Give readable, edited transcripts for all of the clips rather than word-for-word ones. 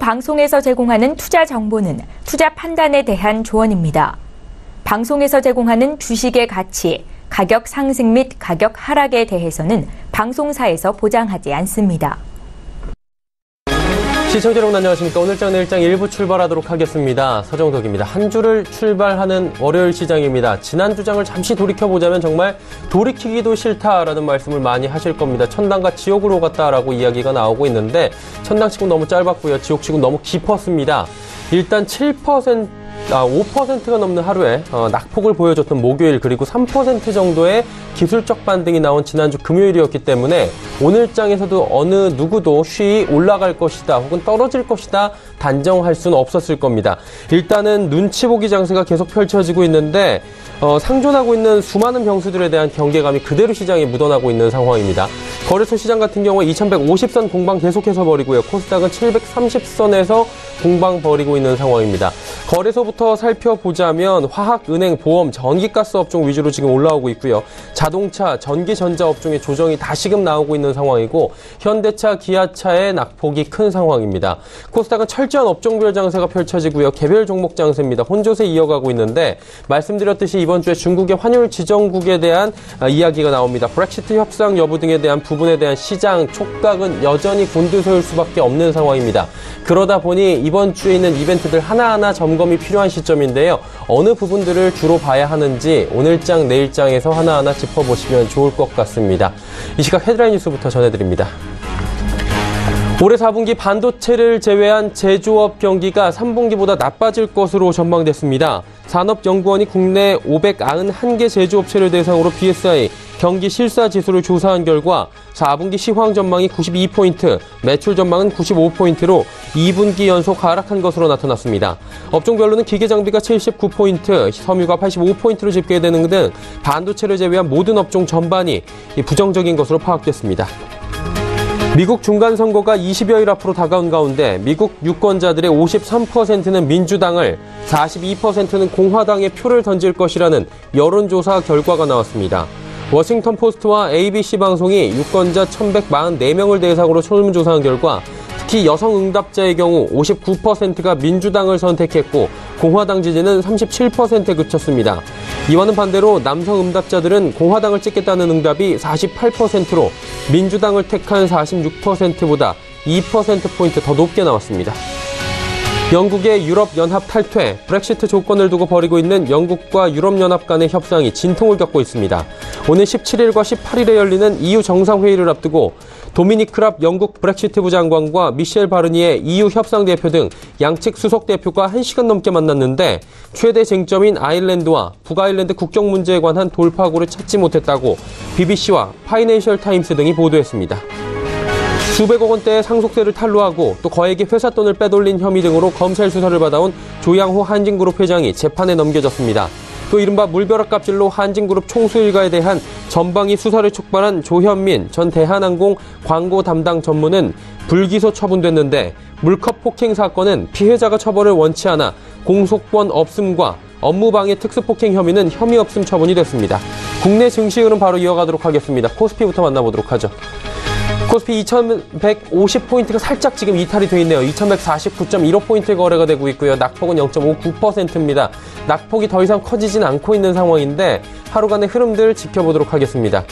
방송에서 제공하는 투자 정보는 투자 판단에 대한 조언입니다. 방송에서 제공하는 주식의 가치, 가격 상승 및 가격 하락에 대해서는 방송사에서 보장하지 않습니다. 시청자 여러분 안녕하십니까. 오늘장 내일장 1부 출발하도록 하겠습니다. 서정덕입니다. 한 주를 출발하는 월요일 시장입니다. 지난 주장을 잠시 돌이켜보자면 정말 돌이키기도 싫다라는 말씀을 많이 하실 겁니다. 천당과 지옥으로 갔다라고 이야기가 나오고 있는데 천당치고 너무 짧았고요. 지옥치고 너무 깊었습니다. 일단 5%가 넘는 하루에 낙폭을 보여줬던 목요일, 그리고 3% 정도의 기술적 반등이 나온 지난주 금요일이었기 때문에 오늘 장에서도 어느 누구도 쉬이 올라갈 것이다 혹은 떨어질 것이다 단정할 수는 없었을 겁니다. 일단은 눈치 보기 장세가 계속 펼쳐지고 있는데 상존하고 있는 수많은 병수들에 대한 경계감이 그대로 시장에 묻어나고 있는 상황입니다. 거래소 시장 같은 경우에 2150선 공방 계속해서 벌이고요. 코스닥은 730선에서 공방 벌이고 있는 상황입니다. 거래소부터 살펴보자면 화학, 은행, 보험, 전기가스 업종 위주로 지금 올라오고 있고요. 자동차, 전기전자 업종의 조정이 다시금 나오고 있는 상황이고 현대차, 기아차의 낙폭이 큰 상황입니다. 코스닥은 철저한 업종별 장세가 펼쳐지고요. 개별 종목 장세입니다. 혼조세 이어가고 있는데 말씀드렸듯이 이번 주에 중국의 환율 지정국에 대한 이야기가 나옵니다. 브렉시트 협상 여부 등에 대한 부분에 대한 시장 촉각은 여전히 곤두서일 수밖에 없는 상황입니다. 그러다 보니 이번 주에 있는 이벤트들 하나하나 점검이 필요한 시점인데요. 어느 부분들을 주로 봐야 하는지 오늘장 내일장에서 하나하나 짚어보시면 좋을 것 같습니다. 이 시각 헤드라인 뉴스부터 전해드립니다. 올해 4분기 반도체를 제외한 제조업 경기가 3분기보다 나빠질 것으로 전망됐습니다. 산업연구원이 국내 591개 제조업체를 대상으로 BSI 경기 실사 지수를 조사한 결과 4분기 시황 전망이 92포인트, 매출 전망은 95포인트로 2분기 연속 하락한 것으로 나타났습니다. 업종별로는 기계장비가 79포인트, 섬유가 85포인트로 집계되는 등 반도체를 제외한 모든 업종 전반이 부정적인 것으로 파악됐습니다. 미국 중간선거가 20여일 앞으로 다가온 가운데 미국 유권자들의 53%는 민주당을, 42%는 공화당에 표를 던질 것이라는 여론조사 결과가 나왔습니다. 워싱턴 포스트와 ABC 방송이 유권자 1144명을 대상으로 설문조사한 결과 특히 여성 응답자의 경우 59%가 민주당을 선택했고 공화당 지지는 37%에 그쳤습니다. 이와는 반대로 남성 응답자들은 공화당을 찍겠다는 응답이 48%로 민주당을 택한 46%보다 2%포인트 더 높게 나왔습니다. 영국의 유럽연합 탈퇴, 브렉시트 조건을 두고 벌이고 있는 영국과 유럽연합 간의 협상이 진통을 겪고 있습니다. 오늘 17일과 18일에 열리는 EU 정상회의를 앞두고 도미니크 랍 영국 브렉시트부 장관과 미셸 바르니에 EU 협상대표 등 양측 수석대표가 1시간 넘게 만났는데 최대 쟁점인 아일랜드와 북아일랜드 국경 문제에 관한 돌파구를 찾지 못했다고 BBC와 파이낸셜 타임스 등이 보도했습니다. 수백억 원대의 상속세를 탈루하고 또 거액의 회사 돈을 빼돌린 혐의 등으로 검찰 수사를 받아온 조양호 한진그룹 회장이 재판에 넘겨졌습니다. 또 이른바 물벼락 갑질로 한진그룹 총수 일가에 대한 전방위 수사를 촉발한 조현민 전 대한항공 광고 담당 전무는 불기소 처분됐는데 물컵 폭행 사건은 피해자가 처벌을 원치 않아 공소권 없음과 업무방해 특수폭행 혐의는 혐의 없음 처분이 됐습니다. 국내 증시 흐름 바로 이어가도록 하겠습니다. 코스피부터 만나보도록 하죠. 코스피 2150포인트가 살짝 지금 이탈이 되어 있네요. 2149.15포인트 거래가 되고 있고요. 낙폭은 0.59%입니다. 낙폭이 더 이상 커지진 않고 있는 상황인데 하루간의 흐름들 지켜보도록 하겠습니다.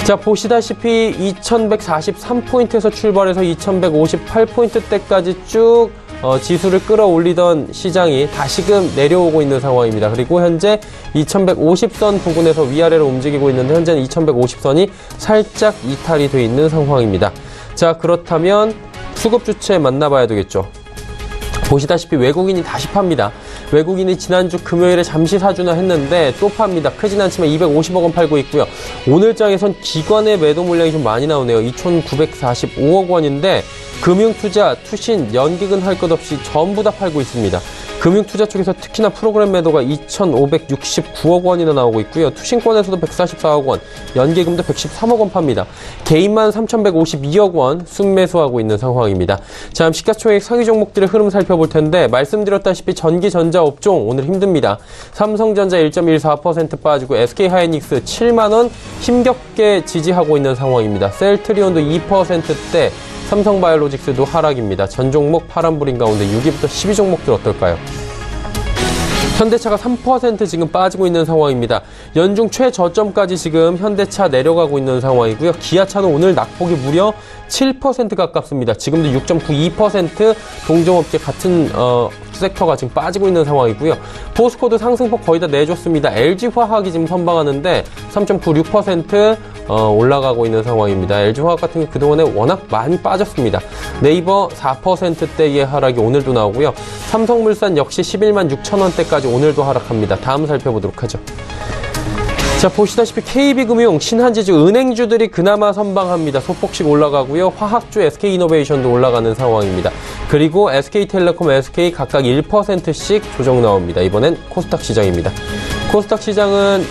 자, 보시다시피 2143포인트에서 출발해서 2158포인트대까지 쭉 지수를 끌어올리던 시장이 다시금 내려오고 있는 상황입니다. 그리고 현재 2150선 부근에서 위아래로 움직이고 있는데 현재는 2150선이 살짝 이탈이 되어 있는 상황입니다. 자, 그렇다면 수급 주체 만나봐야 되겠죠. 보시다시피 외국인이 다시 팝니다. 외국인이 지난주 금요일에 잠시 사주나 했는데 또 팝니다. 크진 않지만 250억 원 팔고 있고요. 오늘장에선 기관의 매도 물량이 좀 많이 나오네요. 2,945억 원인데 금융투자, 투신, 연기금 할 것 없이 전부 다 팔고 있습니다. 금융투자 쪽에서 특히나 프로그램 매도가 2,569억 원이나 나오고 있고요. 투신권에서도 144억 원, 연기금도 113억 원 팝니다. 개인만 3,152억 원 순매수하고 있는 상황입니다. 자, 시가총액 상위 종목들의 흐름 살펴볼 텐데 말씀드렸다시피 전기, 전자 업종 오늘 힘듭니다. 삼성전자 1.14% 빠지고 SK하이닉스 7만 원 힘겹게 지지하고 있는 상황입니다. 셀트리온도 2%대, 삼성바이오로직스도 하락입니다. 전 종목 파란불인 가운데 6위부터 10위 종목들 어떨까요? 현대차가 3% 지금 빠지고 있는 상황입니다. 연중 최저점까지 지금 현대차 내려가고 있는 상황이고요. 기아차는 오늘 낙폭이 무려 7% 가깝습니다. 지금도 6.92% 동종업계 같은 섹터가 지금 빠지고 있는 상황이고요. 포스코도 상승폭 거의 다 내줬습니다. LG화학이 지금 선방하는데 3.96% 올라가고 있는 상황입니다. LG화학 같은 게 그동안에 워낙 많이 빠졌습니다. 네이버 4%대의 하락이 오늘도 나오고요. 삼성물산 역시 11만 6천 원대까지 오늘도 하락합니다. 다음 살펴보도록 하죠. 자, 보시다시피 KB금융, 신한지주, 은행주들이 그나마 선방합니다. 소폭씩 올라가고요. 화학주, SK이노베이션도 올라가는 상황입니다. 그리고 SK텔레콤, SK 각각 1%씩 조정 나옵니다. 이번엔 코스닥 시장입니다. 코스닥 시장은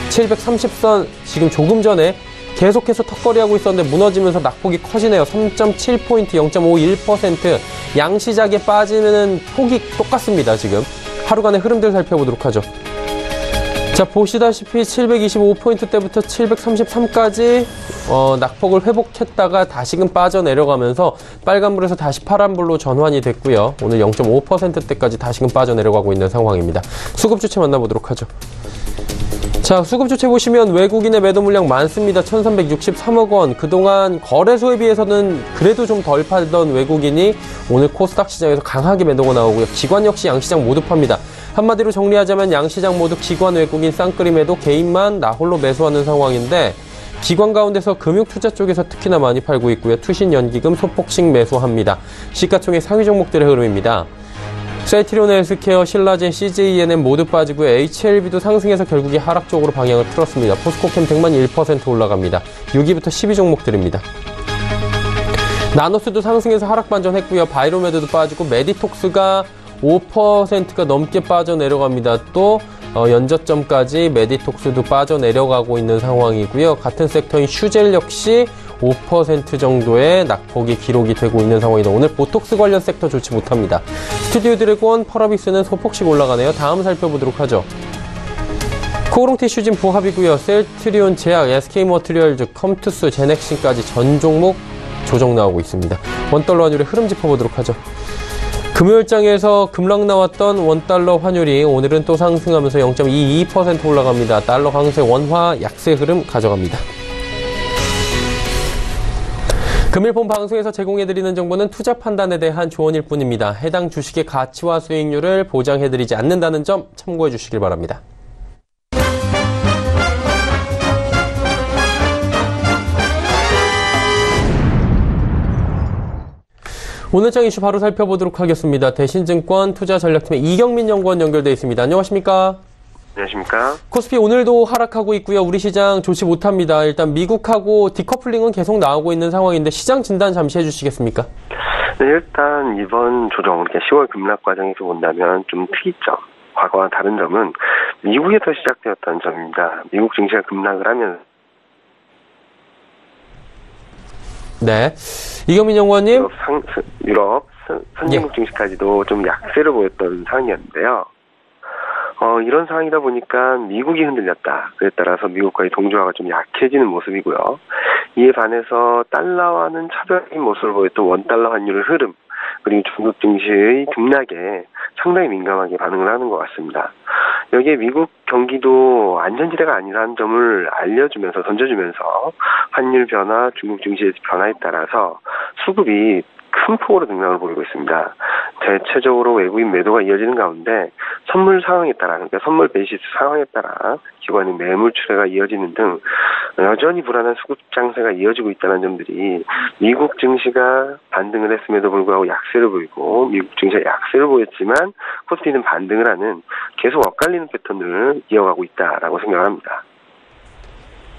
730선 지금 조금 전에 계속해서 턱걸이하고 있었는데 무너지면서 낙폭이 커지네요. 3.7포인트, 0.51%. 양시장에 빠지는 폭이 똑같습니다. 지금 하루간의 흐름들 살펴보도록 하죠. 자, 보시다시피 725포인트대부터 733까지 낙폭을 회복했다가 다시금 빠져내려가면서 빨간불에서 다시 파란불로 전환이 됐고요. 오늘 0.5%대까지 다시금 빠져내려가고 있는 상황입니다. 수급주체 만나보도록 하죠. 자, 수급주체 보시면 외국인의 매도 물량 많습니다. 1363억 원. 그동안 거래소에 비해서는 그래도 좀 덜 팔던 외국인이 오늘 코스닥 시장에서 강하게 매도가 나오고요. 기관 역시 양시장 모두 팝니다. 한마디로 정리하자면 양시장 모두 기관 외국인 쌍끌이 매도, 개인만 나홀로 매수하는 상황인데 기관 가운데서 금융투자 쪽에서 특히나 많이 팔고 있고요. 투신연기금 소폭씩 매수합니다. 시가총액 상위 종목들의 흐름입니다. 셀트리온 헬스케어, 신라젠, CJENM 모두 빠지고 HLB도 상승해서 결국에 하락 쪽으로 방향을 틀었습니다. 포스코캠텍만 1% 올라갑니다. 6위부터 10위 종목들입니다. 나노스도 상승해서 하락 반전했고요. 바이로메드도 빠지고 메디톡스가 5%가 넘게 빠져내려갑니다. 또 연저점까지 메디톡스도 빠져내려가고 있는 상황이고요. 같은 섹터인 슈젤 역시 5% 정도의 낙폭이 기록이 되고 있는 상황이다. 오늘 보톡스 관련 섹터 좋지 못합니다. 스튜디오 드래곤, 펄어비스는 소폭씩 올라가네요. 다음 살펴보도록 하죠. 코오롱티슈진 부합이고요. 셀트리온 제약, SK머티리얼즈, 컴투스, 제넥신까지 전 종목 조정 나오고 있습니다. 원달러 환율의 흐름 짚어보도록 하죠. 금요일장에서 급락 나왔던 원달러 환율이 오늘은 또 상승하면서 0.22% 올라갑니다. 달러 강세, 원화 약세 흐름 가져갑니다. 금일 본 방송에서 제공해드리는 정보는 투자 판단에 대한 조언일 뿐입니다. 해당 주식의 가치와 수익률을 보장해드리지 않는다는 점 참고해 주시길 바랍니다. 오늘장 이슈 바로 살펴보도록 하겠습니다. 대신증권 투자전략팀의 이경민 연구원 연결되어 있습니다. 안녕하십니까? 안녕하십니까? 코스피 오늘도 하락하고 있고요. 우리 시장 좋지 못합니다. 일단 미국하고 디커플링은 계속 나오고 있는 상황인데 시장 진단 잠시 해주시겠습니까? 네, 일단 이번 조정, 10월 급락 과정에서 본다면 좀 특이점, 과거와 다른 점은 미국에서 시작되었다는 점입니다. 미국 증시가 급락을 하면 네, 이경민 연구원님. 유럽 선진국 증시까지도 좀 약세를 보였던 상황이었는데요. 이런 상황이다 보니까 미국이 흔들렸다. 그에 따라서 미국과의 동조화가 좀 약해지는 모습이고요. 이에 반해서 달러와는 차별적인 모습을 보였던 원달러 환율의 흐름, 그리고 중국 증시의 등락에 상당히 민감하게 반응을 하는 것 같습니다. 여기에 미국 경기도 안전지대가 아니라는 점을 알려주면서, 던져주면서 환율 변화, 중국 증시의 변화에 따라서 수급이 큰 폭으로 등락을 보이고 있습니다. 대체적으로 외국인 매도가 이어지는 가운데 선물 상황에 따라, 그러니까 선물 베이시스 상황에 따라 기관의 매물 출회가 이어지는 등 여전히 불안한 수급 장세가 이어지고 있다는 점들이 미국 증시가 반등을 했음에도 불구하고 약세를 보이고 미국 증시가 약세를 보였지만 코스피는 반등을 하는 계속 엇갈리는 패턴을 이어가고 있다라고 생각합니다.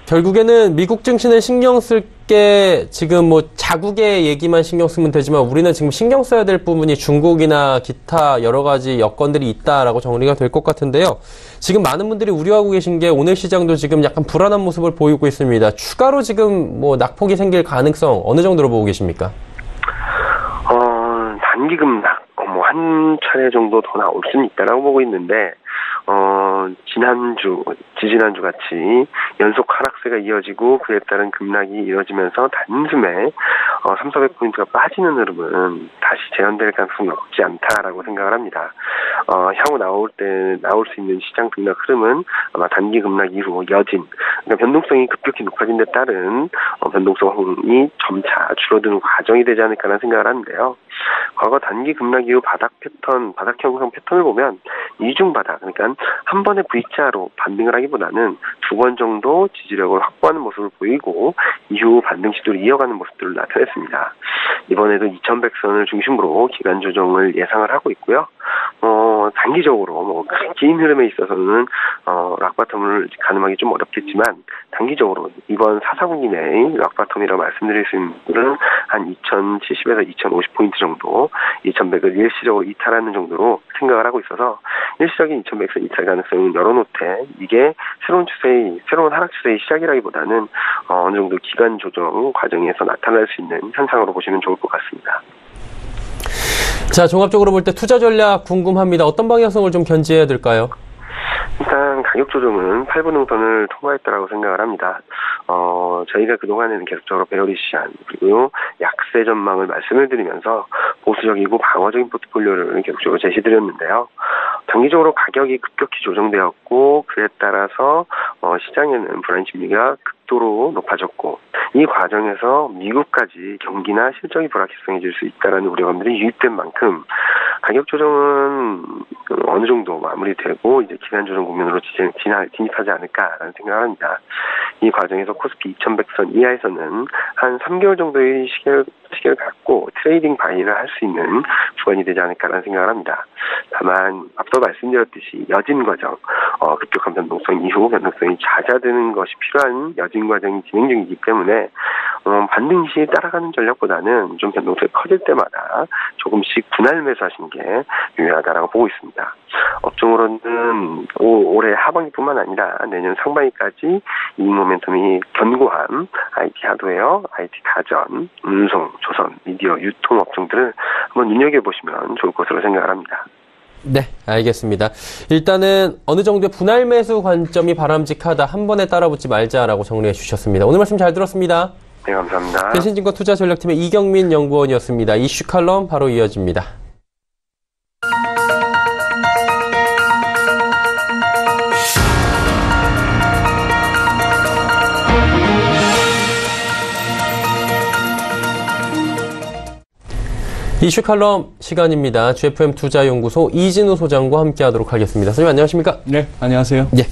결국에는 미국 증시는 신경 쓸 게 지금 자국의 얘기만 신경 쓰면 되지만 우리는 지금 신경 써야 될 부분이 중국이나 기타 여러 가지 여건들이 있다라고 정리가 될 것 같은데요. 지금 많은 분들이 우려하고 계신 게 오늘 시장도 지금 약간 불안한 모습을 보이고 있습니다. 추가로 지금 낙폭이 생길 가능성 어느 정도로 보고 계십니까? 단기 급락, 한 차례 정도 더 나올 수는 있다라고 보고 있는데, 지지난주 같이 연속 하락세가 이어지고 그에 따른 급락이 이어지면서 단숨에 3,400포인트가 빠지는 흐름은 다시 재현될 가능성이 없지 않다라고 생각을 합니다. 향후 나올 수 있는 시장 등락 흐름은 아마 단기 급락 이후 여진, 그러니까 변동성이 급격히 높아진 데 따른 변동성이 점차 줄어드는 과정이 되지 않을까라는 생각을 하는데요. 과거 단기 급락 이후 바닥 형성 패턴을 보면 이중 바닥, 그러니까 한 번의 V자로 반등을 하기보다는 두 번 정도 지지력을 확보하는 모습을 보이고 이후 반등 시도를 이어가는 모습들을 나타냈습니다. 이번에도 2100선을 중심으로 기간 조정을 예상을 하고 있고요. 단기적으로 긴 흐름에 있어서는 락바텀을 가늠하기 좀 어렵겠지만 단기적으로 이번 449기 내의 락바텀이라고 말씀드릴 수 있는 부분은 한 2070에서 2050포인트 정도, 2100을 일시적으로 이탈하는 정도로 생각을 하고 있어서 일시적인 2100선 이탈 가능성을 열어놓되 이게 새로운 하락 추세의 시작이라기보다는 어느 정도 기간 조정 과정에서 나타날 수 있는 현상으로 보시면 좋을 것 같습니다. 자, 종합적으로 볼 때 투자 전략 궁금합니다. 어떤 방향성을 좀 견지해야 될까요? 일단 가격 조정은 8분응선을 통과했다라고 생각을 합니다. 저희가 그동안에는 계속적으로 베어리시한 그리고 약세 전망을 말씀을 드리면서 보수적이고 방어적인 포트폴리오를 계속적으로 제시드렸는데요. 단기적으로 가격이 급격히 조정되었고 그에 따라서 시장에는 불안 심리가 극도로 높아졌고 이 과정에서 미국까지 경기나 실적이 불확실성해질 수 있다는 우려감들이 유입된 만큼 가격 조정은 어느 정도 마무리되고 이제 기간 조정 국면으로 진입하지 않을까라는 생각을 합니다. 이 과정에서 코스피 2100선 이하에서는 한 3개월 정도의 시계를 갖고 트레이딩 바이를 할 수 있는 구간이 되지 않을까라는 생각을 합니다. 다만 앞서 말씀드렸듯이 여진 과정, 급격한 변동성 이후 변동성이 잦아드는 것이 필요한 여진 과정이 진행 중이기 때문에 반등 시 따라가는 전략보다는 좀 변동성이 커질 때마다 조금씩 분할 매수하시는 게 유효하다라고 보고 있습니다. 업종으로는 올해 하반기뿐만 아니라 내년 상반기까지 이 모멘텀이 견고한 IT 하드웨어, IT 가전, 운송, 조선, 미디어, 유통 업종들을 한번 눈여겨보시면 좋을 것으로 생각을 합니다. 네, 알겠습니다. 일단은 어느 정도의 분할 매수 관점이 바람직하다. 한 번에 따라붙지 말자라고 정리해 주셨습니다. 오늘 말씀 잘 들었습니다. 네, 감사합니다. 대신증권 투자전략팀의 이경민 연구원이었습니다. 이슈 칼럼 바로 이어집니다. 이슈 칼럼 시간입니다. GFM 투자연구소 이진우 소장과 함께하도록 하겠습니다. 선생님 안녕하십니까? 네, 안녕하세요. 예.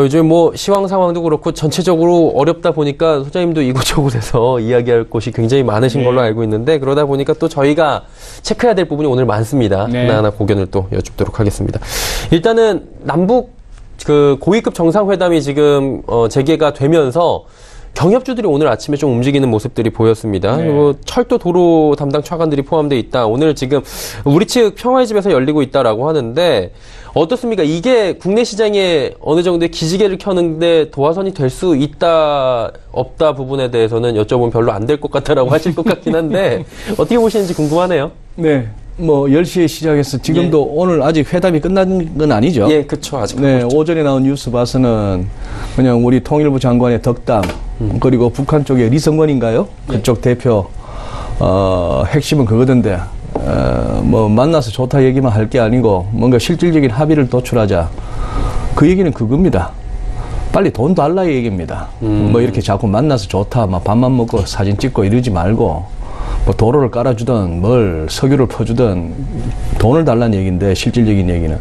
요즘 시황 상황도 그렇고 전체적으로 어렵다 보니까 소장님도 이곳저곳에서 이야기할 곳이 굉장히 많으신 걸로 알고 있는데 그러다 보니까 또 저희가 체크해야 될 부분이 오늘 많습니다. 네. 하나하나 고견을 또 여쭙도록 하겠습니다. 일단은 남북 고위급 정상회담이 지금 재개가 되면서 경협주들이 오늘 아침에 좀 움직이는 모습들이 보였습니다. 네. 그리고 철도 도로 담당 차관들이 포함되어 있다. 오늘 지금 우리 측 평화의 집에서 열리고 있다라고 하는데 어떻습니까? 이게 국내 시장에 어느 정도의 기지개를 켜는데 도화선이 될 수 있다 없다 부분에 대해서는 여쭤보면 별로 안 될 것 같다라고 하실 것 같긴 한데 어떻게 보시는지 궁금하네요. 네. 10시에 시작해서 지금도 예. 오늘 아직 회담이 끝난 건 아니죠? 예, 그렇죠. 아직. 네, 그렇죠. 오전에 나온 뉴스 봐서는 그냥 우리 통일부 장관의 덕담, 그리고 북한 쪽에 리성건인가요? 그쪽 대표, 핵심은 그거던데, 만나서 좋다 얘기만 할 게 아니고 뭔가 실질적인 합의를 도출하자. 그 얘기는 그겁니다. 빨리 돈 달라 얘기입니다. 이렇게 자꾸 만나서 좋다, 밥만 먹고 사진 찍고 이러지 말고, 도로를 깔아주든 석유를 퍼주든 돈을 달라는 얘기인데 실질적인 얘기는.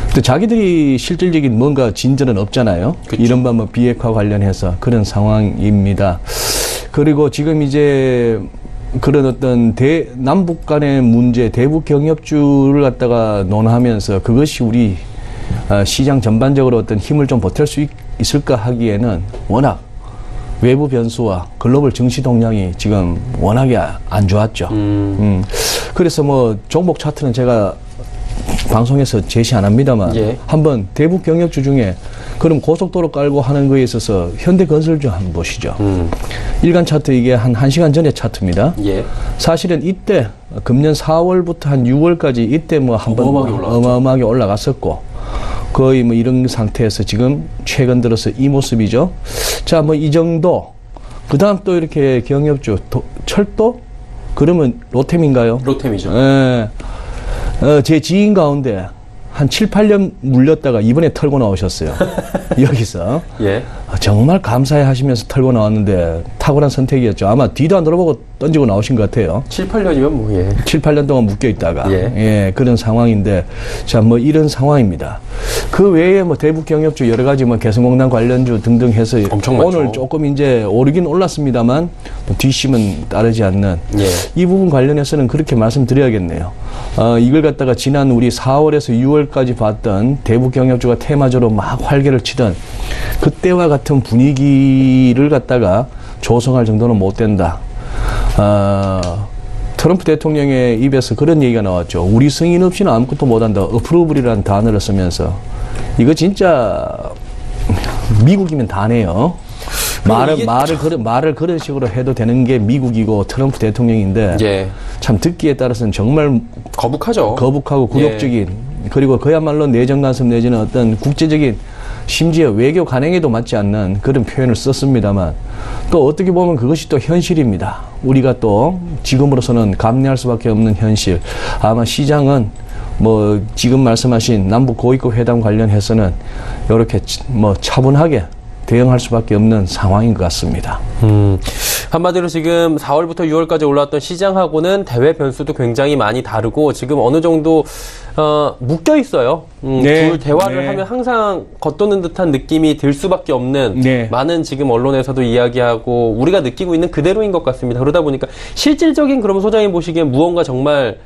근데 자기들이 실질적인 뭔가 진전은 없잖아요. 그쵸. 이른바 비핵화 관련해서 그런 상황입니다. 그리고 지금 이제 그런 어떤 남북 간의 문제, 대북 경협주를 갖다가 논하면서 그것이 우리 시장 전반적으로 어떤 힘을 좀 보탤 수 있을까 하기에는 워낙 외부 변수와 글로벌 증시 동향이 지금 워낙에 안 좋았죠. 그래서 종목 차트는 제가 방송에서 제시 안 합니다만 예. 한번 대북 경협주 중에 그럼 고속도로 깔고 하는 거에 있어서 현대건설 좀 한번 보시죠. 일간 차트 이게 한 1시간 전에 차트입니다. 예. 사실은 이때 금년 4월부터 한 6월까지 이때 한번 어마어마하게 올라갔었고 거의 이런 상태에서 지금 최근 들어서 이 모습이죠. 자, 이 정도. 그다음 또 이렇게 경협주, 철도? 그러면 로템인가요? 로템이죠. 예. 제 지인 가운데 한 7, 8년 물렸다가 이번에 털고 나오셨어요. 여기서. 예. 정말 감사해 하시면서 털고 나왔는데 탁월한 선택이었죠. 아마 뒤도 안 돌아보고 던지고 나오신 것 같아요. 7, 8년이면 뭐, 예. 7, 8년 동안 묶여 있다가. 예. 그런 상황인데. 자, 뭐 이런 상황입니다. 그 외에 뭐 대북 경협주 여러 가지 뭐 개성공단 관련주 등등 해서 엄청 많죠. 오늘 조금 이제 오르긴 올랐습니다만 뭐 뒷심은 따르지 않는 예. 이 부분 관련해서는 그렇게 말씀드려야겠네요. 이걸 갖다가 지난 우리 4월에서 6월까지 봤던 대북 경협주가 테마주로 막 활개를 치던 그때와 같은 분위기를 갖다가 조성할 정도는 못 된다. 트럼프 대통령의 입에서 그런 얘기가 나왔죠. 우리 승인 없이는 아무것도 못한다. 어프로블이라는 단어를 쓰면서 이거 진짜 미국이면 다네요. 말을 그런 식으로 해도 되는 게 미국이고 트럼프 대통령인데 예. 참 듣기에 따라서는 정말 거북하죠. 거북하고 굴욕적인 그리고 그야말로 내정 간섭 내지는 어떤 국제적인 심지어 외교 간행에도 맞지 않는 그런 표현을 썼습니다만 또 어떻게 보면 그것이 또 현실입니다. 우리가 또 지금으로서는 감내할 수밖에 없는 현실. 아마 시장은 뭐 지금 말씀하신 남북 고위급 회담 관련해서는 이렇게 뭐 차분하게 대응할 수밖에 없는 상황인 것 같습니다. 한마디로 지금 4월부터 6월까지 올라왔던 시장하고는 대외 변수도 굉장히 많이 다르고 지금 어느 정도 묶여 있어요. 둘 대화를 하면 항상 겉도는 듯한 느낌이 들 수밖에 없는 많은 지금 언론에서도 이야기하고 우리가 느끼고 있는 그대로인 것 같습니다. 그러다 보니까 실질적인 그럼 소장님 보시기엔 무언가 정말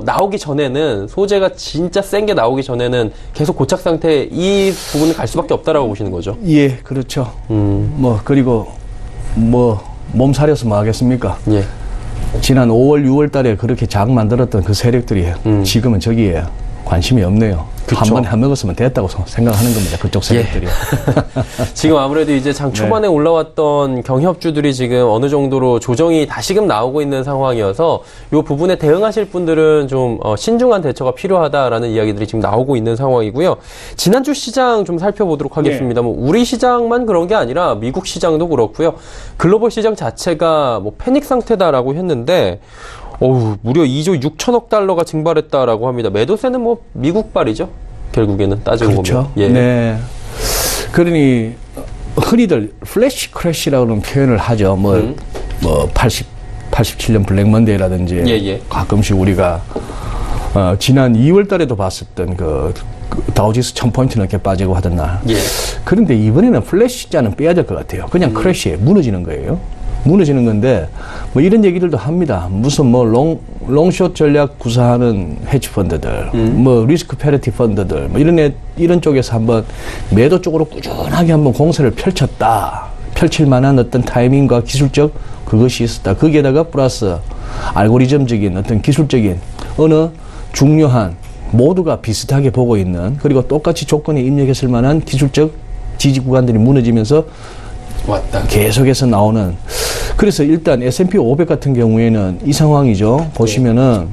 나오기 전에는 소재가 진짜 센 게 나오기 전에는 계속 고착 상태 이 부분을 갈 수밖에 없다라고 보시는 거죠. 예, 그렇죠. 뭐 그리고 뭐 몸살이어서 뭐 하겠습니까? 예. 지난 5월, 6월 달에 그렇게 작 만들었던 그 세력들이 지금은 저기에 관심이 없네요. 한 번에 한 먹었으면 됐다고 생각하는 겁니다. 그쪽 세력들이. 지금 아무래도 이제 장 초반에 올라왔던 경협주들이 지금 어느 정도로 조정이 다시금 나오고 있는 상황이어서 이 부분에 대응하실 분들은 좀 신중한 대처가 필요하다라는 이야기들이 지금 나오고 있는 상황이고요. 지난주 시장 좀 살펴보도록 하겠습니다. 뭐 우리 시장만 그런 게 아니라 미국 시장도 그렇고요. 글로벌 시장 자체가 뭐 패닉 상태다라고 했는데 무려 2조 6천억 달러가 증발했다라고 합니다. 매도세는 뭐 미국발이죠. 결국에는 따지고 그렇죠. 보면. 예. 네. 그러니 흔히들 플래시 크래시라고는 표현을 하죠. 뭐 87년 블랙먼데이라든지 가끔씩 우리가 지난 2월 달에도 봤었던 그 다우지수 1000포인트 넘게 빠지고 하던 날. 예. 그런데 이번에는 플래시자는 빼야 될 것 같아요. 그냥 크래시에 무너지는 거예요. 무너지는 건데 뭐 이런 얘기들도 합니다. 무슨 뭐 롱숏 전략 구사하는 헤지펀드들, 뭐 리스크 패리티 펀드들, 뭐 이런 쪽에서 한번 매도 쪽으로 꾸준하게 한번 공세를 펼칠 만한 어떤 타이밍과 기술적 그것이 있었다. 거기에다가 플러스 알고리즘적인 어떤 기술적인 어느 중요한 모두가 비슷하게 보고 있는 그리고 똑같이 조건에 입력했을 만한 기술적 지지 구간들이 무너지면서 왔다. 계속해서 나오는. 그래서 일단 S&P 500 같은 경우에는 이 상황이죠. 보시면은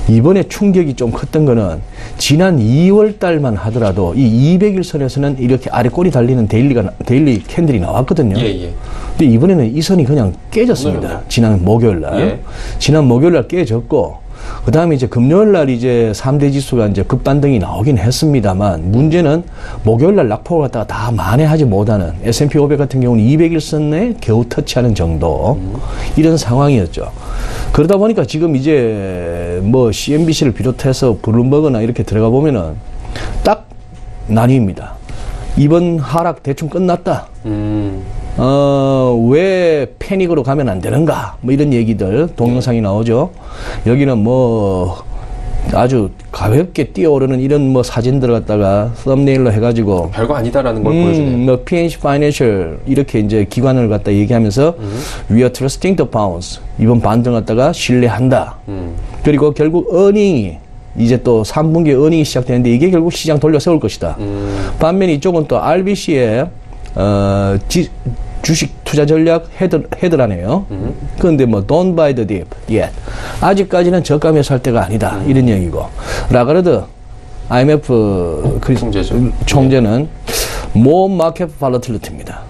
이번에 충격이 좀 컸던 거는 지난 2월 달만 하더라도 이 200일 선에서는 이렇게 아래 꼬리 달리는 데일리 캔들이 나왔거든요. 근데 이번에는 이 선이 그냥 깨졌습니다. 지난 목요일 날. 지난 목요일 날 깨졌고 그 다음에 이제 금요일 날 이제 3대 지수가 이제 급반등이 나오긴 했습니다만 문제는 목요일 날 낙폭을 갖다가 다 만회하지 못하는 S&P 500 같은 경우는 200일선에 겨우 터치하는 정도 이런 상황이었죠. 그러다 보니까 지금 이제 뭐 CNBC를 비롯해서 블룸버그나 이렇게 들어가 보면은 딱 나뉩니다. 이번 하락 대충 끝났다. 왜 패닉으로 가면 안 되는가? 뭐 이런 얘기들, 동영상이 나오죠. 여기는 뭐 아주 가볍게 뛰어오르는 이런 뭐 사진들 갖다가 썸네일로 해가지고 별거 아니다라는 걸 보여주네요. 뭐 PNC Financial 이렇게 이제 기관을 갖다 얘기하면서 We are trusting the pounds. 이번 반등 갖다가 신뢰한다. 그리고 결국 earning이 이제 또 3분기 earning이 시작되는데 이게 결국 시장 돌려 세울 것이다. 반면에 이쪽은 또 RBC의 주식 투자 전략 헤드라네요. 그런데 뭐 don't buy the dip yet. 아직까지는 저가에 살 때가 아니다. 이런 얘기고. 라가르드 IMF 총재는 more market volatility입니다.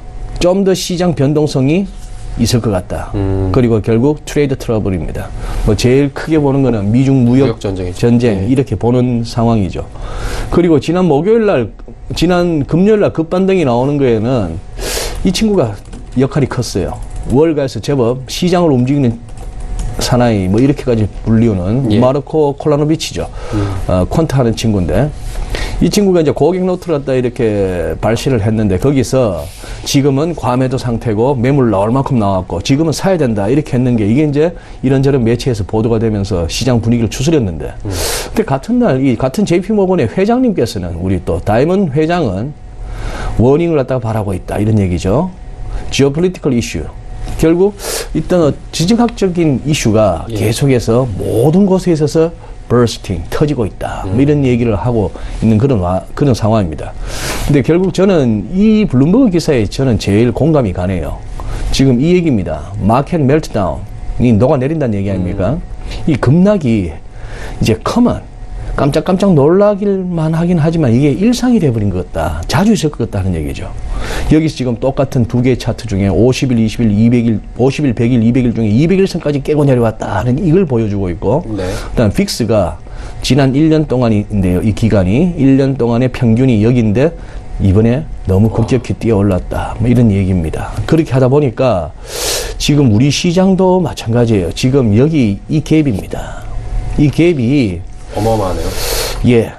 좀 더 시장 변동성이 있을 것 같다. 그리고 결국 트레이드 트러블입니다. 뭐 제일 크게 보는 거는 미중 무역 전쟁 네. 이렇게 보는 상황이죠. 그리고 지난 금요일 날 급반등이 나오는 거에는 이 친구가 역할이 컸어요. 월가에서 제법 시장을 움직이는 사나이 뭐 이렇게까지 불리우는 마르코 콜라노비치죠. 퀀트 하는 친구인데 이 친구가 이제 고객 노트를 갖다 이렇게 발시를 했는데 거기서 지금은 과매도 상태고 매물 나올 만큼 나왔고 지금은 사야 된다 이렇게 했는 게 이게 이제 이런저런 매체에서 보도가 되면서 시장 분위기를 추스렸는데 근데 같은 날 이 같은 JP모건의 회장님께서는 우리 또 다이먼 회장은 워닝을 갖다가 바라고 있다 이런 얘기죠. 지오폴리티컬 이슈. 결국 일단 지정학적인 이슈가 계속해서 모든 곳에 있어서 bursting, 터지고 있다. 뭐 이런 얘기를 하고 있는 그런 상황입니다. 근데 결국 저는 이 블룸버그 기사에 저는 제일 공감이 가네요. 지금 이 얘기입니다. 마켓 멜트다운이 녹아내린다는 얘기 아닙니까? 이 급락이 이제 깜짝 놀라길만 하긴 하지만 이게 일상이 돼버린 것 같다. 자주 있을 것 같다 하는 얘기죠. 여기서 지금 똑같은 두 개의 차트 중에 50일, 20일, 200일, 50일, 100일, 200일 중에 200일선까지 깨고 내려왔다 하는 이걸 보여주고 있고 그다음 픽스가 지난 1년 동안인데요. 이 기간이 1년 동안의 평균이 여기인데 이번에 너무 급격히 뛰어 올랐다. 뭐 이런 얘기입니다. 그렇게 하다 보니까 지금 우리 시장도 마찬가지예요. 지금 여기 이 갭입니다. 이 갭이 어마어마하네요. 예.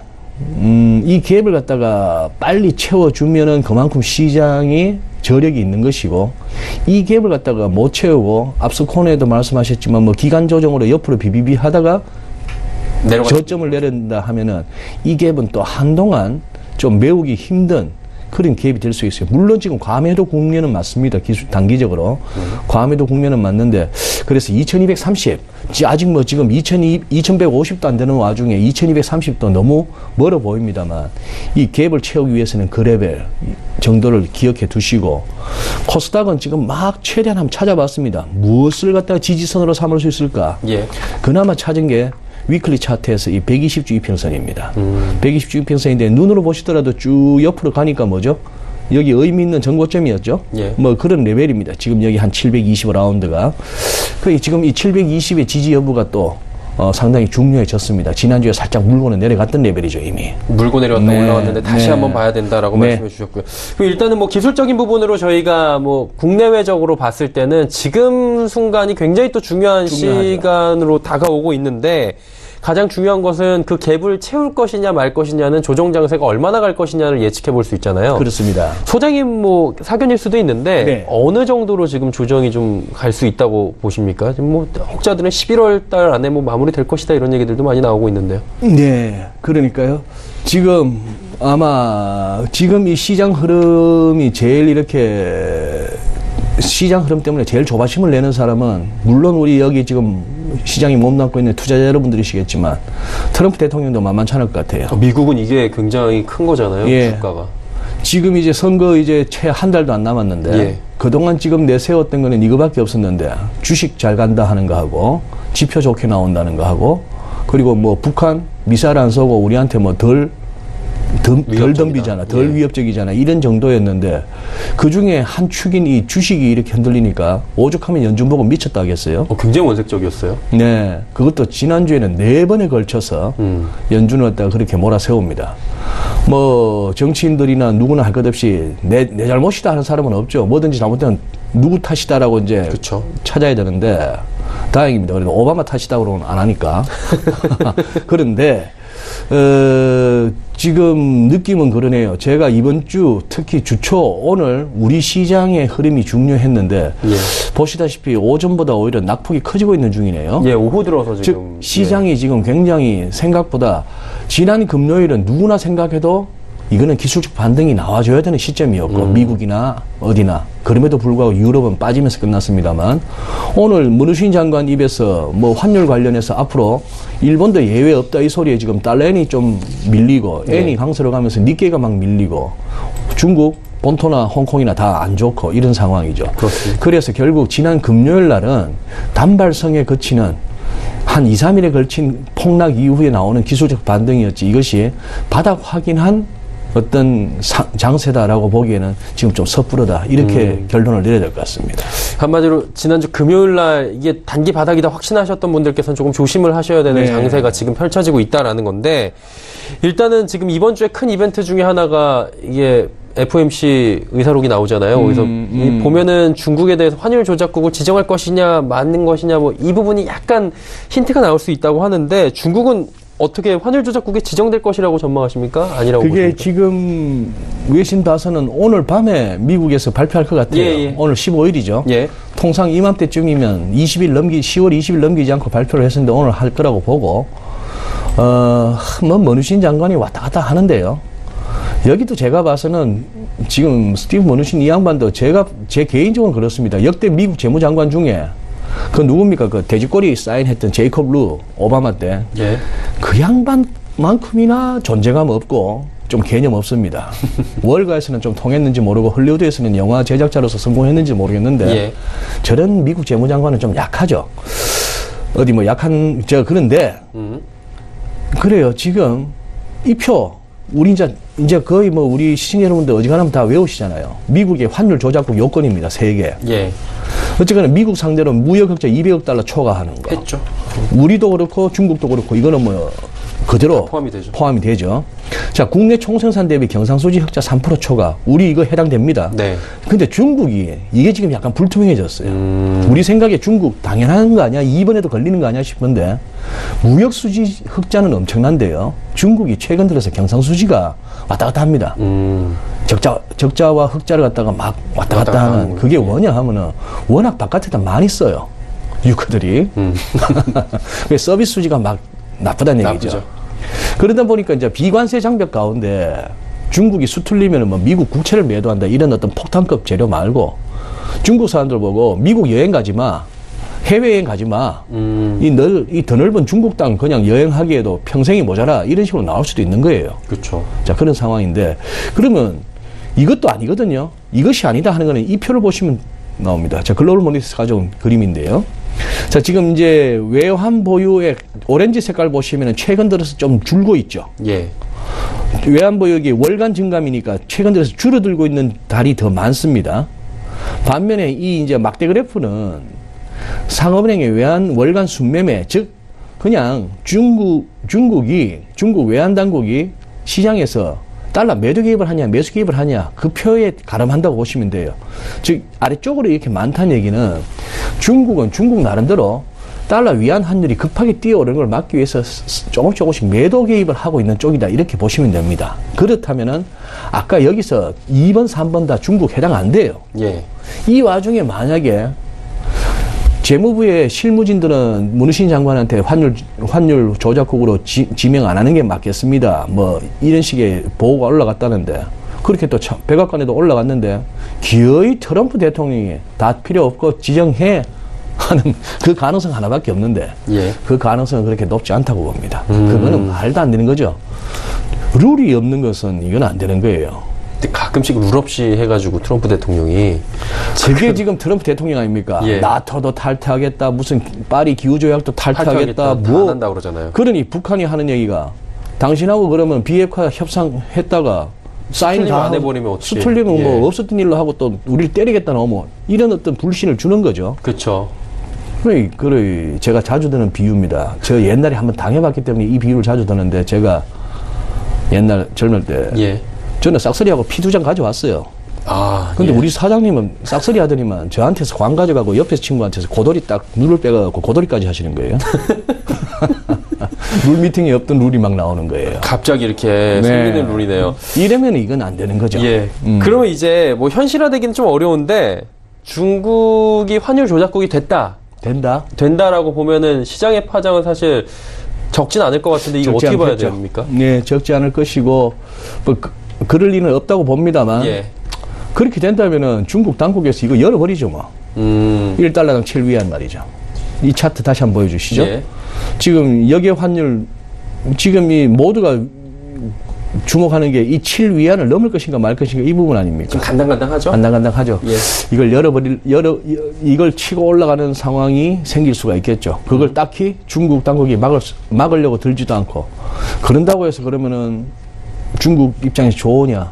이 갭을 갖다가 빨리 채워주면은 그만큼 시장이 저력이 있는 것이고, 이 갭을 갖다가 못 채우고, 앞서 코너에도 말씀하셨지만, 뭐, 기간 조정으로 옆으로 비비비 하다가, 저점을 내린다 하면은, 이 갭은 또 한동안 좀 메우기 힘든 그런 갭이 될 수 있어요. 물론 지금 과매도 국면은 맞습니다. 단기적으로. 과매도 국면은 맞는데, 그래서 2230, 아직 뭐 지금 2150도 안 되는 와중에 2230도 너무 멀어 보입니다만, 이 갭을 채우기 위해서는 그 레벨 정도를 기억해 두시고, 코스닥은 지금 막 최대한 한번 찾아봤습니다. 무엇을 갖다가 지지선으로 삼을 수 있을까? 그나마 찾은 게 위클리 차트에서 이 120주 이평선입니다. 120주 이평선인데 눈으로 보시더라도 쭉 옆으로 가니까 뭐죠? 여기 의미 있는 전고점이었죠. 뭐 그런 레벨입니다. 지금 여기 한 725라운드가. 지금 이 720의 지지 여부가 또 상당히 중요해졌습니다. 지난주에 살짝 물고는 내려갔던 레벨이죠, 이미. 물고 내려왔다 올라왔는데 다시 한번 봐야 된다라고 말씀해 주셨고요. 그리고 일단은 뭐 기술적인 부분으로 저희가 뭐 국내외적으로 봤을 때는 지금 순간이 굉장히 또 중요하죠. 시간으로 다가오고 있는데 가장 중요한 것은 그 갭을 채울 것이냐 말 것이냐는 조정 장세가 얼마나 갈 것이냐를 예측해 볼 수 있잖아요. 그렇습니다. 소장님 뭐 사견일 수도 있는데 어느 정도로 지금 조정이 좀 갈 수 있다고 보십니까? 지금 뭐 혹자들은 11월 달 안에 뭐 마무리될 것이다 이런 얘기들도 많이 나오고 있는데요. 네, 그러니까요. 지금 아마 지금 이 시장 흐름이 제일 이렇게 시장 흐름 때문에 제일 조바심을 내는 사람은 물론 우리 여기 지금 시장이 몸담고 있는 투자자 여러분들이시겠지만 트럼프 대통령도 만만치 않을 것 같아요. 미국은 이게 굉장히 큰 거잖아요. 주가가. 지금 이제 선거 이제 채 한 달도 안 남았는데 그동안 지금 내세웠던 거는 이거밖에 없었는데 주식 잘 간다 하는 거 하고 지표 좋게 나온다는 거 하고 그리고 뭐 북한 미사일 안 쏘고 우리한테 뭐 덜 덤비잖아. 덜 위협적이잖아. 이런 정도였는데 그 중에 한 축인 이 주식이 이렇게 흔들리니까 오죽하면 연준 보고 미쳤다 하겠어요? 굉장히 원색적이었어요. 네. 그것도 지난주에는 4번에 걸쳐서 연준을 갖다가 그렇게 몰아세웁니다. 뭐 정치인들이나 누구나 할 것 없이 내 잘못이다 하는 사람은 없죠. 뭐든지 잘못되면 누구 탓이다라고 이제 찾아야 되는데 다행입니다. 그래도 오바마 탓이다고는 안 하니까. 그런데 지금 느낌은 그러네요. 제가 이번 주 특히 주초 오늘 우리 시장의 흐름이 중요했는데 보시다시피 오전보다 오히려 낙폭이 커지고 있는 중이네요. 오후 들어서 지금 즉 시장이 지금 굉장히 생각보다 지난 금요일은 누구나 생각해도 이거는 기술적 반등이 나와줘야 되는 시점이었고 미국이나 어디나 그럼에도 불구하고 유럽은 빠지면서 끝났습니다만 오늘 문우신 장관 입에서 뭐 환율 관련해서 앞으로 일본도 예외 없다 이 소리에 지금 달러엔이 좀 밀리고 엔이 강세로 가면서 니케이가 막 밀리고 중국 본토나 홍콩이나 다 안 좋고 이런 상황이죠. 그렇습니다. 그래서 결국 지난 금요일 날은 단발성에 거치는 한 2, 3일에 걸친 폭락 이후에 나오는 기술적 반등이었지 이것이 바닥 확인한 어떤 장세다라고 보기에는 지금 좀 섣부르다 이렇게 결론을 내려야 될 것 같습니다. 한마디로 지난주 금요일 날 이게 단기 바닥이다 확신하셨던 분들께서는 조금 조심을 하셔야 되는 네. 장세가 지금 펼쳐지고 있다라는 건데, 일단은 지금 이번 주에 큰 이벤트 중에 하나가 이게 FOMC 의사록이 나오잖아요. 그래서 보면은 중국에 대해서 환율 조작국을 지정할 것이냐 맞는 것이냐 뭐 이 부분이 약간 힌트가 나올 수 있다고 하는데, 중국은 어떻게 환율 조작국에 지정될 것이라고 전망하십니까? 아니라고 그게 보십니까? 지금 외신 봐서는 오늘 밤에 미국에서 발표할 것 같아요. 예. 오늘 15일이죠. 예. 통상 이맘때쯤이면 10월 20일 넘기지 않고 발표를 했었는데 오늘 할 거라고 보고, 뭐 머누신 장관이 왔다 갔다 하는데요. 여기도 제가 봐서는 지금 스티브 머누신 이 양반도 제 개인적으로 그렇습니다. 역대 미국 재무장관 중에 그 누굽니까? 그 돼지꼬리 사인했던 제이콥 루 오바마 때. 예. 그 양반만큼이나 존재감 없고 좀 개념 없습니다. 월가에서는 좀 통했는지 모르고 헐리우드에서는 영화 제작자로서 성공했는지 모르겠는데 예. 저런 미국 재무장관은 좀 약하죠. 어디 뭐 약한 제가 그런데 그래요. 지금 이 표 우리 이제 거의 뭐 우리 시청 여러분들 어지간하면 다 외우시잖아요. 미국의 환율 조작국 요건입니다. 3개. 예. 어쨌거나 미국 상대로 무역 흑자 200억 달러 초과하는 거. 했죠. 우리도 그렇고 중국도 그렇고 이거는 뭐 그대로 포함이 되죠. 자, 국내 총생산 대비 경상수지 흑자 3% 초과. 우리 이거 해당됩니다. 네. 근데 중국이 이게 지금 약간 불투명해졌어요. 우리 생각에 중국 당연한 거 아니야? 이번에도 걸리는 거 아니야 싶은데 무역수지 흑자는 엄청난데요. 중국이 최근 들어서 경상수지가 왔다 갔다 합니다. 적자와 흑자를 갖다가 막 왔다 갔다 하는 그게 뭐냐 하면은 워낙 바깥에다 많이 써요. 유커들이. 그래서 서비스 수지가 막 나쁘다는 얘기죠. 나쁘죠. 그러다 보니까 이제 비관세 장벽 가운데 중국이 수틀리면 뭐 미국 국채를 매도한다 이런 어떤 폭탄급 재료 말고 중국 사람들 보고 미국 여행 가지 마. 해외여행 가지 마. 이 더 넓은 중국 땅 그냥 여행하기에도 평생이 모자라. 이런 식으로 나올 수도 있는 거예요. 그렇죠. 자, 그런 상황인데, 그러면 이것도 아니거든요. 이것이 아니다 하는 거는 이 표를 보시면 나옵니다. 자, 글로벌 모니터에서 가져온 그림인데요. 자, 지금 이제 외환 보유액 오렌지 색깔 보시면은 최근 들어서 좀 줄고 있죠. 예. 외환 보유액이 월간 증감이니까 최근 들어서 줄어들고 있는 달이 더 많습니다. 반면에 이 이제 막대 그래프는 상업은행의 외환 월간 순매매, 즉 그냥 중국 외환 당국이 시장에서 달러 매도 개입을 하냐 매수 개입을 하냐 그 표에 가름한다고 보시면 돼요. 즉 아래쪽으로 이렇게 많다는 얘기는 중국은 중국 나름대로 달러 위안 환율이 급하게 뛰어오르는 걸 막기 위해서 조금씩 매도 개입을 하고 있는 쪽이다 이렇게 보시면 됩니다. 그렇다면은 아까 여기서 2번 3번 다 중국 해당 안 돼요. 예. 이 와중에 만약에 재무부의 실무진들은 문우신 장관한테 환율 조작국으로 지명 안 하는 게 맞겠습니다. 뭐 이런 식의 보고가 올라갔다는데 그렇게 또 백악관에도 올라갔는데 기어이 트럼프 대통령이 다 필요 없고 지정해 하는 그 가능성 하나밖에 없는데 예. 그 가능성은 그렇게 높지 않다고 봅니다. 그거는 말도 안 되는 거죠. 룰이 없는 것은 이건 안 되는 거예요. 가끔씩 룰 없이 해가지고 트럼프 대통령이 그게 지금 트럼프 대통령 아닙니까? 예. 나토도 탈퇴하겠다, 무슨 파리 기후조약도 탈퇴하겠다, 뭐 한다 그러잖아요. 그러니 북한이 하는 얘기가 당신하고 그러면 비핵화 협상했다가 사인 다 안 해버리면 어떻게? 수틀리면 예. 뭐 없었던 일로 하고 또 우리를 때리겠다 뭐 이런 어떤 불신을 주는 거죠. 그렇죠. 그래 제가 자주 드는 비유입니다. 저 옛날에 한번 당해봤기 때문에 이 비유를 자주 드는데 제가 옛날 젊을 때. 예. 저는 싹쓸이하고 피 2장 가져왔어요. 근데 예. 우리 사장님은 싹쓸이 하더니만 저한테서 광 가져가고 옆에 친구한테서 고돌이 딱 룰을 빼가고 고돌이까지 하시는 거예요. 룰 미팅이 없던 룰이 막 나오는 거예요. 갑자기 이렇게 생기는 룰이네요. 이러면 이건 안 되는 거죠. 예. 그러면 이제 뭐 현실화되기는 좀 어려운데 중국이 환율 조작국이 된다라고 보면은 시장의 파장은 사실 적진 않을 것 같은데 이거 어떻게 봐야 됩니까? 네, 적지 않을 것이고 뭐 그럴 리는 없다고 봅니다만 예. 그렇게 된다면은 중국 당국에서 이거 열어버리죠 뭐. 1달러당 7위안 말이죠. 이 차트 다시 한번 보여주시죠. 예. 지금 역의 환율 지금 이 모두가 주목하는 게 이 7위안을 넘을 것인가 말 것인가 이 부분 아닙니까? 좀 간당간당하죠? 간당간당하죠. 예. 이걸 이걸 치고 올라가는 상황이 생길 수가 있겠죠. 그걸 딱히 중국 당국이 막으려고 들지도 않고 그런다고 해서 그러면은 중국 입장에서 좋으냐?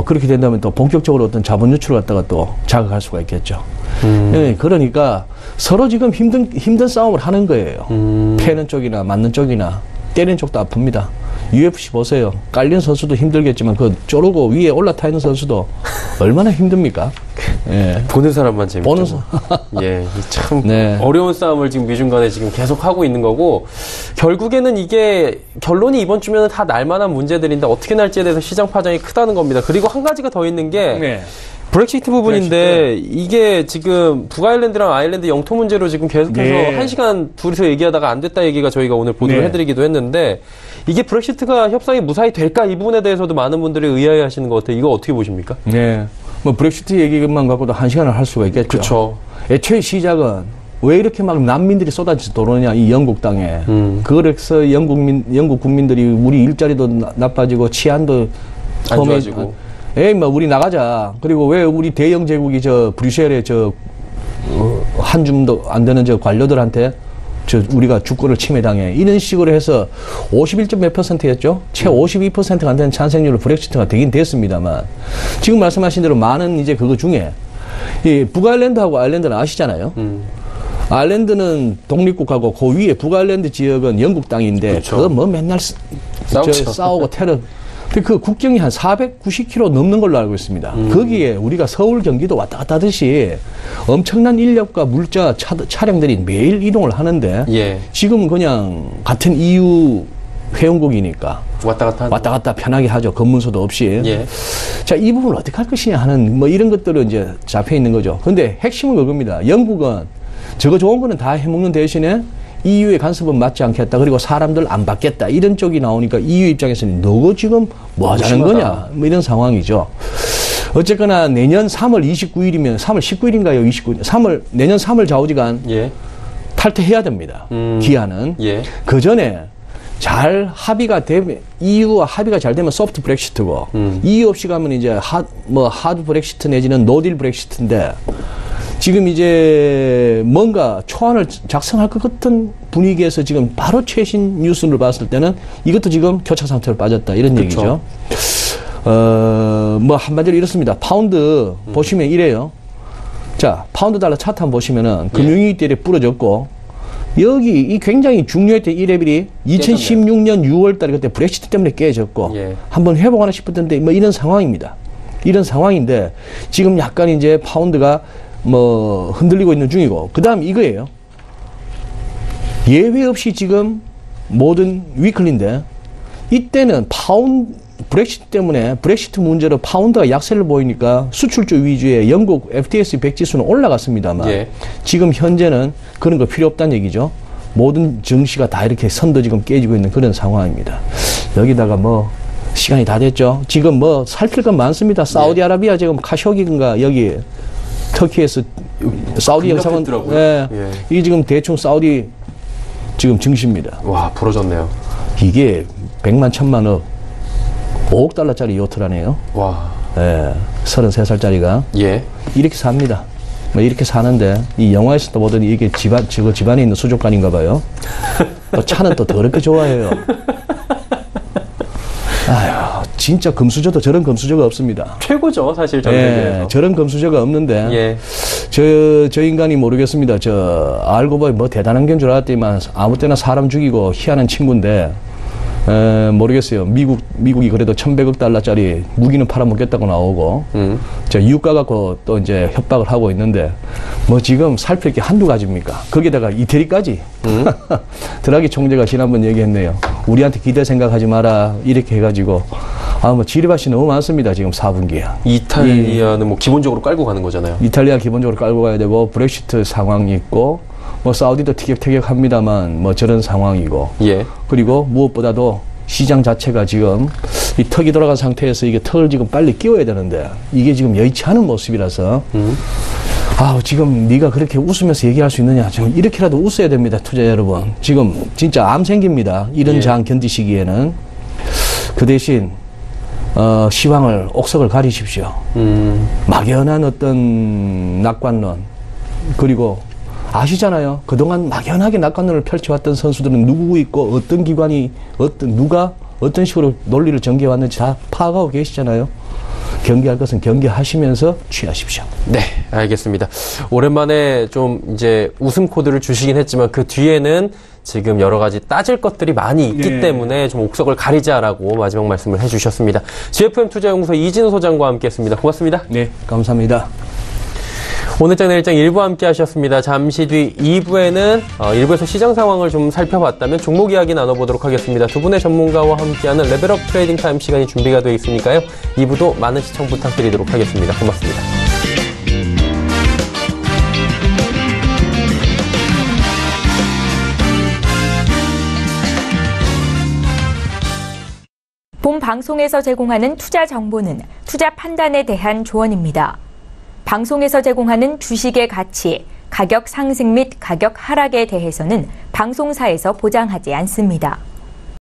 그렇게 된다면 또 본격적으로 어떤 자본 유출을 갖다가 또 자극할 수가 있겠죠. 네, 그러니까 서로 지금 힘든 싸움을 하는 거예요. 패는 쪽이나 맞는 쪽이나 때리는 쪽도 아픕니다. UFC 보세요. 깔린 선수도 힘들겠지만 그 쪼르고 위에 올라타 있는 선수도 얼마나 힘듭니까? 예. 보는 사람만 재밌죠. 보는 예, 참 네. 어려운 싸움을 지금 미중 간에 지금 계속 하고 있는 거고, 결국에는 이게 결론이 이번 주면은 다 날만한 문제들인데 어떻게 날지에 대해서 시장 파장이 크다는 겁니다. 그리고 한 가지가 더 있는 게 네. 브렉시트 부분인데, 이게 지금 북아일랜드랑 아일랜드 영토 문제로 지금 계속해서 네. 1시간 둘이서 얘기하다가 안 됐다 얘기가 저희가 오늘 보도를 네. 해드리기도 했는데, 이게 브렉시트가 협상이 무사히 될까, 이 부분에 대해서도 많은 분들이 의아해 하시는 것 같아요. 이거 어떻게 보십니까? 네. 뭐 브렉시트 얘기만 갖고도 1시간을 할 수가 있겠죠. 그렇죠. 애초에 시작은 왜 이렇게 막 난민들이 쏟아져 들어오느냐, 이 영국 땅에. 그래서 영국 국민들이 우리 일자리도 나빠지고 치안도 안 좋아지고. 에이, 뭐, 우리 나가자. 그리고 왜 우리 대영 제국이 브뤼셀에 한 줌도 안 되는 관료들한테 우리가 주권을 침해당해. 이런 식으로 해서 51점 몇 %였죠? 채 52%가 안 되는 찬성률로 브렉시트가 되긴 됐습니다만, 지금 말씀하신 대로 많은 이제 그거 중에, 이 북아일랜드하고 아일랜드는 아시잖아요? 아일랜드는 독립국하고 그 위에 북아일랜드 지역은 영국 땅인데, 그렇죠. 그거 뭐 맨날 싸우고 테러. 근데 그 국경이 한 490km 넘는 걸로 알고 있습니다. 거기에 우리가 서울, 경기도 왔다 갔다 하듯이 엄청난 인력과 물자, 차량들이 매일 이동을 하는데, 예. 지금은 그냥 같은 EU 회원국이니까 왔다 갔다 편하게 하죠. 검문소도 없이. 예. 자, 이 부분을 어떻게 할 것이냐 하는 뭐 이런 것들은 이제 잡혀 있는 거죠. 근데 핵심은 그겁니다. 영국은 저거 좋은 거는 다 해먹는 대신에 EU의 간섭은 맞지 않겠다. 그리고 사람들 안 받겠다. 이런 쪽이 나오니까 EU 입장에서는 너가 지금 뭐 하자는 거냐. 뭐 이런 상황이죠. 어쨌거나 내년 3월 29일이면 3월 19일인가요? 29일. 내년 3월 좌우지간 예. 탈퇴해야 됩니다. 기한은. 예. 그 전에 잘 합의가 되면, EU와 합의가 잘 되면 소프트 브렉시트고, EU 없이 가면 이제 하드 브렉시트 내지는 노딜 브렉시트인데, 지금 이제 뭔가 초안을 작성할 것 같은 분위기에서 지금 바로 최신 뉴스를 봤을 때는 이것도 지금 교차 상태로 빠졌다. 이런 그쵸. 얘기죠. 뭐 한마디로 이렇습니다. 파운드 보시면 이래요. 자, 파운드 달러 차트 한번 보시면은 금융위기 때 부러졌고, 여기 이 굉장히 중요했던 이 레벨이 2016년 6월 달에 그때 브렉시트 때문에 깨졌고, 예. 한번 회복하나 싶었던데 뭐 이런 상황입니다. 이런 상황인데 지금 약간 이제 파운드가 뭐 흔들리고 있는 중이고, 그 다음 이거예요. 예외 없이 지금 모든 위클리인데, 이때는 브렉시트 때문에, 브렉시트 문제로 파운드가 약세를 보이니까 수출주 위주의 영국 FTSE 100 지수는 올라갔습니다만, 예. 지금 현재는 그런 거 필요 없다는 얘기죠. 모든 증시가 다 이렇게 선도 지금 깨지고 있는 그런 상황입니다. 여기다가 뭐 시간이 다 됐죠. 지금 뭐 살필 건 많습니다. 사우디아라비아 지금 카쇼기인가 여기 터키에서 사우디 영상은, 예, 예. 이게 지금 대충 사우디 지금 증시입니다. 와, 부러졌네요. 이게 100만 1000만억 5억 달러짜리 요트라네요. 와. 예, 33살짜리가 예. 이렇게 삽니다. 뭐 이렇게 사는데, 이 영화에서도 보더니 이게 집안에 있는 수족관인가 봐요. 또 차는 또 더럽게 좋아해요. 아휴, 진짜 금수저도 저런 금수저가 없습니다. 최고죠, 사실 전 세계에서. 예, 저런 금수저가 없는데, 예. 저 인간이 모르겠습니다. 알고 보니 뭐 대단한 게 줄 알았더니만 아무 때나 사람 죽이고 희한한 친구인데, 모르겠어요. 미국이 그래도 1100억 달러짜리 무기는 팔아먹겠다고 나오고, 유가 갖고 또 이제 협박을 하고 있는데, 뭐 지금 살필 게 한두 가지입니까? 거기다가 이태리까지. 드라기 총재가 지난번 얘기했네요. 우리한테 기대 생각하지 마라. 이렇게 해가지고, 뭐 지리밭이 너무 많습니다. 지금 4분기에. 이탈리아는 뭐 기본적으로 깔고 가는 거잖아요. 이탈리아 기본적으로 깔고 가야 되고, 브렉시트 상황이 있고, 뭐 사우디도 티격태격합니다만 뭐 저런 상황이고, 예. 그리고 무엇보다도 시장 자체가 지금 이 턱이 돌아간 상태에서 이게 턱을 지금 빨리 끼워야 되는데, 이게 지금 여의치 않은 모습이라서, 지금 네가 그렇게 웃으면서 얘기할 수 있느냐. 좀 이렇게라도 웃어야 됩니다. 투자 여러분. 지금 진짜 암 생깁니다. 이런 예. 장 견디시기에는. 그 대신 시황을, 옥석을 가리십시오. 막연한 어떤 낙관론, 그리고 아시잖아요. 그동안 막연하게 낙관론을 펼쳐왔던 선수들은 누구 있고, 어떤 기관이, 누가 어떤 식으로 논리를 전개해왔는지 다 파악하고 계시잖아요. 경계할 것은 경계하시면서 취하십시오. 네, 알겠습니다. 오랜만에 좀 이제 웃음 코드를 주시긴 했지만 그 뒤에는 지금 여러 가지 따질 것들이 많이 있기 때문에 좀 옥석을 가리자라고 마지막 말씀을 해주셨습니다. GFM 투자연구소 이진우 소장과 함께했습니다. 고맙습니다. 네, 감사합니다. 오늘장 내일장 1부 함께 하셨습니다. 잠시 뒤 2부에는 1부에서 시장 상황을 좀 살펴봤다면 종목 이야기 나눠보도록 하겠습니다. 두 분의 전문가와 함께하는 레벨업 트레이딩 타임 시간이 준비가 되어 있으니까요. 2부도 많은 시청 부탁드리도록 하겠습니다. 고맙습니다. 본 방송에서 제공하는 투자 정보는 투자 판단에 대한 조언입니다. 방송에서 제공하는 주식의 가치, 가격 상승 및 가격 하락에 대해서는 방송사에서 보장하지 않습니다.